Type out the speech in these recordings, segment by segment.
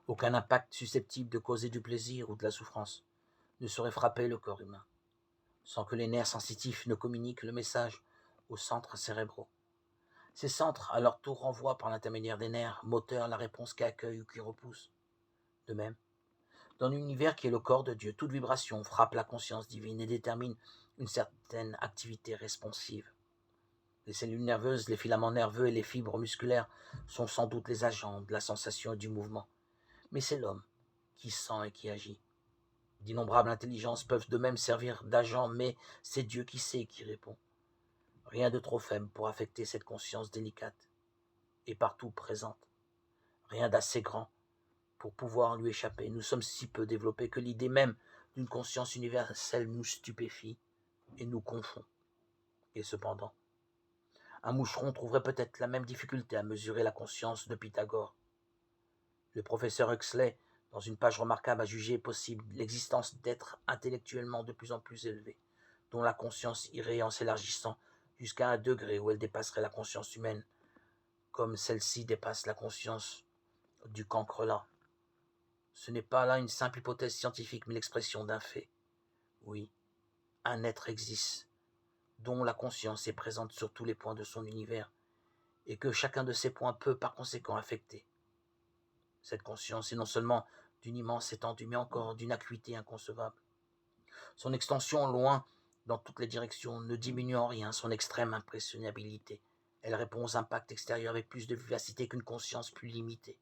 Aucun impact susceptible de causer du plaisir ou de la souffrance ne saurait frapper le corps humain, sans que les nerfs sensitifs ne communiquent le message aux centres cérébraux. Ces centres, à leur tour, renvoient par l'intermédiaire des nerfs moteurs la réponse qui accueille ou qui repousse. De même, dans l'univers qui est le corps de Dieu, toute vibration frappe la conscience divine et détermine une certaine activité responsive. Les cellules nerveuses, les filaments nerveux et les fibres musculaires sont sans doute les agents de la sensation et du mouvement. Mais c'est l'homme qui sent et qui agit. D'innombrables intelligences peuvent de même servir d'agents, mais c'est Dieu qui sait et qui répond. Rien de trop faible pour affecter cette conscience délicate et partout présente. Rien d'assez grand pour pouvoir lui échapper. Nous sommes si peu développés que l'idée même d'une conscience universelle nous stupéfie et nous confond. Et cependant, un moucheron trouverait peut-être la même difficulté à mesurer la conscience de Pythagore. Le professeur Huxley, dans une page remarquable, a jugé possible l'existence d'êtres intellectuellement de plus en plus élevés, dont la conscience irait en s'élargissant jusqu'à un degré où elle dépasserait la conscience humaine, comme celle-ci dépasse la conscience du cancrelat. Ce n'est pas là une simple hypothèse scientifique, mais l'expression d'un fait. Oui, un être existe, dont la conscience est présente sur tous les points de son univers, et que chacun de ces points peut par conséquent affecter. Cette conscience est non seulement d'une immense étendue, mais encore d'une acuité inconcevable. Son extension loin dans toutes les directions ne diminue en rien son extrême impressionnabilité. Elle répond aux impacts extérieurs avec plus de vivacité qu'une conscience plus limitée.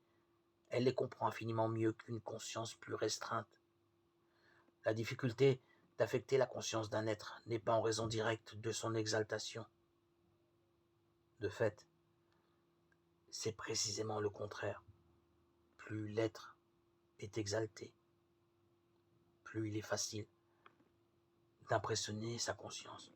Elle les comprend infiniment mieux qu'une conscience plus restreinte. La difficulté d'affecter la conscience d'un être n'est pas en raison directe de son exaltation. De fait, c'est précisément le contraire. Plus l'être est exalté, plus il est facile d'impressionner sa conscience.